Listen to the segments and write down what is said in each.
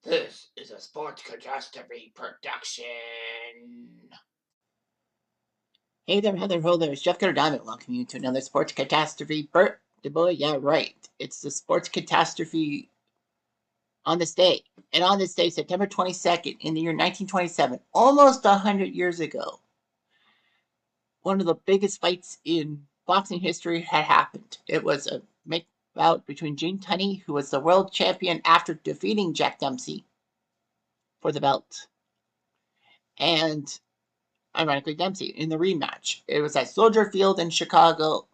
This is a Sports Catastrophe production. Hey there, Heather Ho there. It's Jeff Cutter Diamond. Welcome you to another Sports Catastrophe. Bert, the boy, yeah, right. It's the Sports Catastrophe on this day. And on this day, September 22nd, in the year 1927, almost 100 years ago, one of the biggest fights in boxing history had happened. It was a make bout between Gene Tunney, who was the world champion after defeating Jack Dempsey for the belt, and ironically Dempsey in the rematch. It was at Soldier Field in Chicago.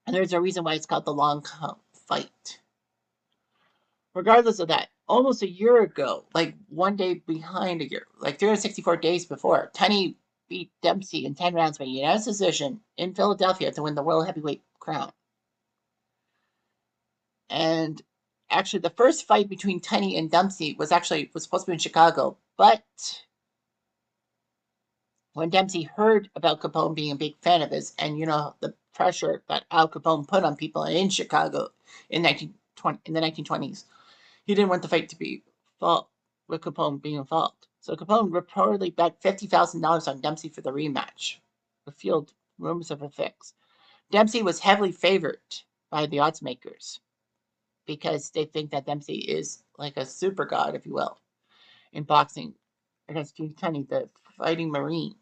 And there's a reason why it's called the long fight. Regardless of that, almost a year ago, like one day behind a year, like 364 days before, Tunney beat Dempsey in 10 rounds by unanimous decision in Philadelphia to win the World Heavyweight crown. And actually, the first fight between Tunney and Dempsey was supposed to be in Chicago, but when Dempsey heard about Capone being a big fan of his, and the pressure that Al Capone put on people in Chicago in the 1920s, he didn't want the fight to be fault with Capone being involved. So Capone reportedly bet $50,000 on Dempsey for the rematch. The field rumors of a fix. Dempsey was heavily favored by the odds makers because they think that Dempsey is like a super god, if you will, in boxing against Gene Tunney, the fighting Marine.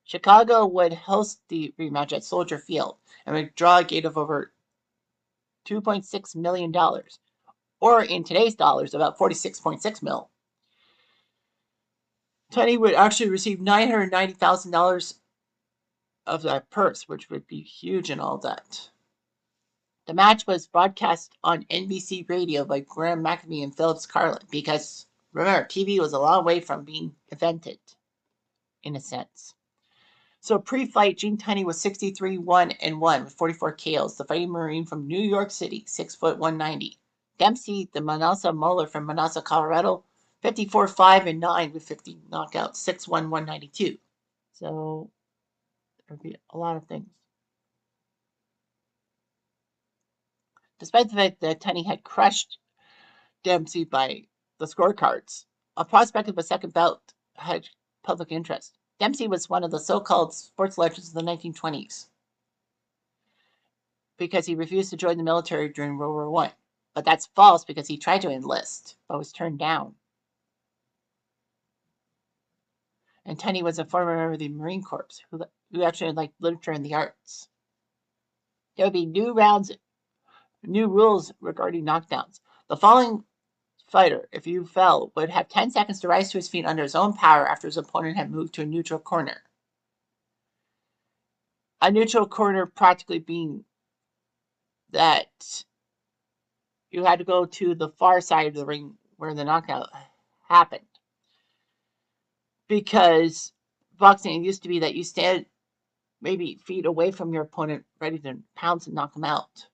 Chicago would host the rematch at Soldier Field and would draw a gate of over $2.6 million, or in today's dollars, about 46.6 mil. Tunney would actually receive $990,000 of that purse, which would be huge and all that. The match was broadcast on NBC radio by Graham McNamee and Phillips Carlin because, remember, TV was a long way from being invented, in a sense. So pre-fight, Gene Tunney was 63-1-1 with 44 KOs. The fighting Marine from New York City, 6'1", 190. Dempsey, the Manassa Moeller from Manassa, Colorado, 54-5-9 with 50 knockouts, 6'1", 192. So there'd be a lot of things. Despite the fact that Tunney had crushed Dempsey by the scorecards, a prospect of a second bout had public interest. Dempsey was one of the so-called sports legends of the 1920s because he refused to join the military during World War I. But that's false because he tried to enlist but was turned down. And Tunney was a former member of the Marine Corps who actually liked literature and the arts. There would be new rules regarding knockdowns. The following fighter, if you fell, would have 10 seconds to rise to his feet under his own power after his opponent had moved to a neutral corner. A neutral corner practically being that you had to go to the far side of the ring where the knockout happened. Because boxing used to be that you stand maybe feet away from your opponent, ready to pounce and knock him out.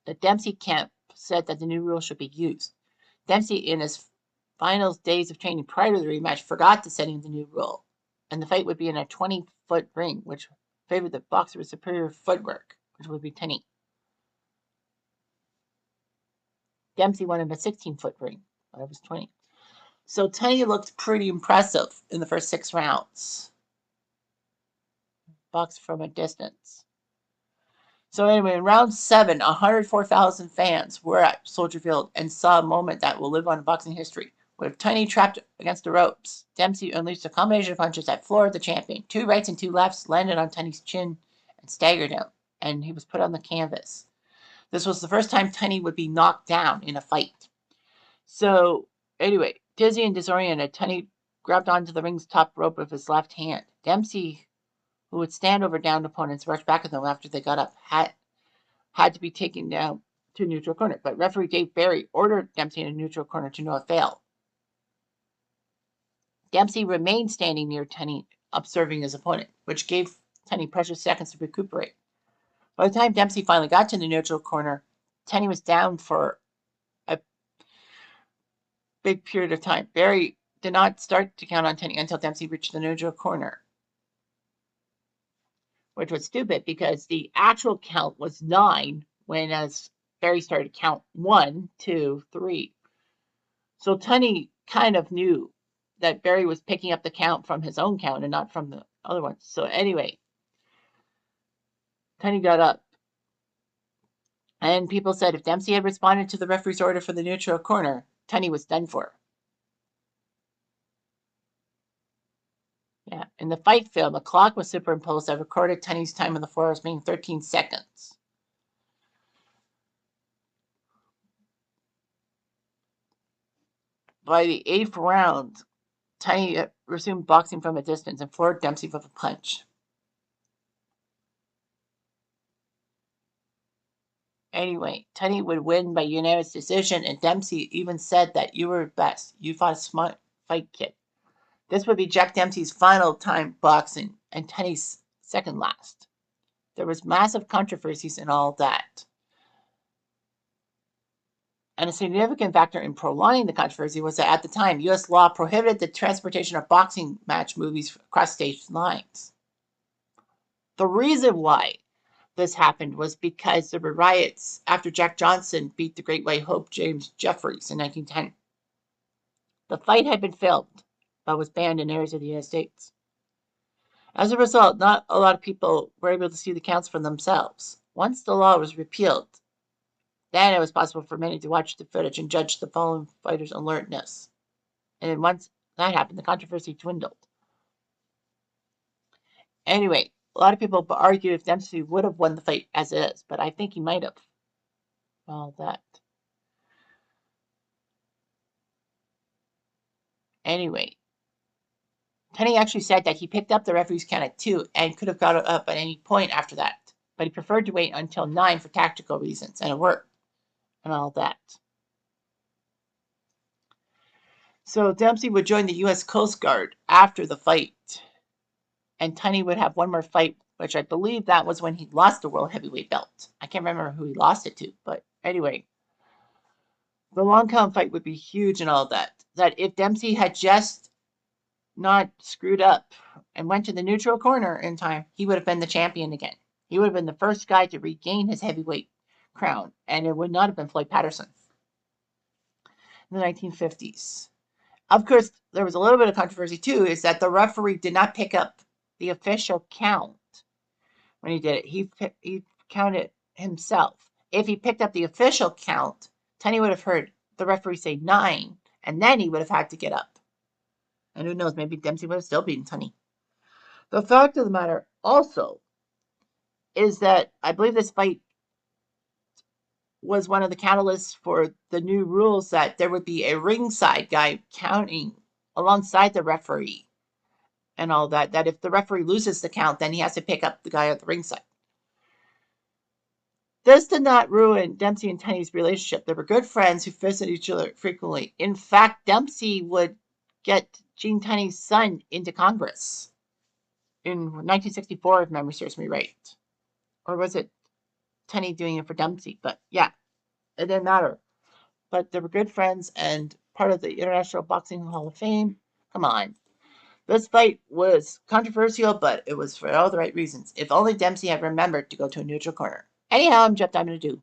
The Dempsey camp said that the new rule should be used. Dempsey, in his final days of training prior to the rematch, forgot to setting the new rule, and the fight would be in a 20-foot ring, which favored the boxer with superior footwork, which would be Tunney. Dempsey won in a 16-foot ring, but it was 20. So Tunney looked pretty impressive in the first 6 rounds. Boxed from a distance. So anyway, in round 7, 104,000 fans were at Soldier Field and saw a moment that will live on in boxing history. With Tunney trapped against the ropes, Dempsey unleashed a combination of punches that floored the champion. 2 rights and 2 lefts landed on Tunney's chin and staggered him, and he was put on the canvas. This was the first time Tunney would be knocked down in a fight. So anyway, dizzy and disoriented, Tunney grabbed onto the ring's top rope with his left hand. Dempsey, who would stand over downed opponents, rushed back at them after they got up, had to be taken down to a neutral corner. But referee Dave Barry ordered Dempsey in a neutral corner to no avail. Dempsey remained standing near Tunney, observing his opponent, which gave Tunney precious seconds to recuperate. By the time Dempsey finally got to the neutral corner, Tunney was down for a big period of time. Barry did not start to count on Tunney until Dempsey reached the neutral corner, which was stupid because the actual count was 9 when, as Barry started to count 1, 2, 3. So Tunney kind of knew that Barry was picking up the count from his own count and not from the other ones. So anyway, Tunney got up. And people said if Dempsey had responded to the referee's order for the neutral corner, Tunney was done for. Yeah, in the fight film, a clock was superimposed that recorded Tunney's time on the floor as being 13 seconds. By the 8th round, Tunney resumed boxing from a distance and floored Dempsey with a punch. Anyway, Tunney would win by unanimous decision, and Dempsey even said that you were best. You fought a smart fight, kid. This would be Jack Dempsey's final time boxing and Tunney's second last. There was massive controversies and all that. And a significant factor in prolonging the controversy was that at the time, U.S. law prohibited the transportation of boxing match movies across state lines. The reason why this happened was because there were riots after Jack Johnson beat the Great White Hope James Jeffries in 1910. The fight had been filmed, but was banned in areas of the United States. As a result, not a lot of people were able to see the counts for themselves. Once the law was repealed, then it was possible for many to watch the footage and judge the fallen fighter's alertness. And then once that happened, the controversy dwindled. Anyway, a lot of people argue if Dempsey would have won the fight as it is, but I think he might have. All that. Anyway, Tunney actually said that he picked up the referee's count at 2 and could have got it up at any point after that, but he preferred to wait until 9 for tactical reasons, and it worked, and all that. So Dempsey would join the U.S. Coast Guard after the fight, and Tunney would have one more fight, which I believe that was when he lost the World Heavyweight belt. I can't remember who he lost it to, but anyway. The long count fight would be huge and all that. That if Dempsey had just not screwed up and went to the neutral corner in time, he would have been the champion again. He would have been the first guy to regain his heavyweight crown, and it would not have been Floyd Patterson in the 1950s. Of course, there was a little bit of controversy too, is that the referee did not pick up the official count when he did it. He counted himself. If he picked up the official count, Tunney would have heard the referee say 9, and then he would have had to get up. And who knows, maybe Dempsey would have still beaten Tunney. The fact of the matter also is that I believe this fight was one of the catalysts for the new rules that there would be a ringside guy counting alongside the referee and all that, that if the referee loses the count, then he has to pick up the guy at the ringside. This did not ruin Dempsey and Tunney's relationship. They were good friends who visited each other frequently. In fact, Dempsey would get Gene Tunney's son into Congress in 1964, if memory serves me right. Or was it Tunney doing it for Dempsey? But yeah, it didn't matter. But they were good friends and part of the International Boxing Hall of Fame. Come on. This fight was controversial, but it was for all the right reasons. If only Dempsey had remembered to go to a neutral corner. Anyhow, I'm Jeff Diamond Ado.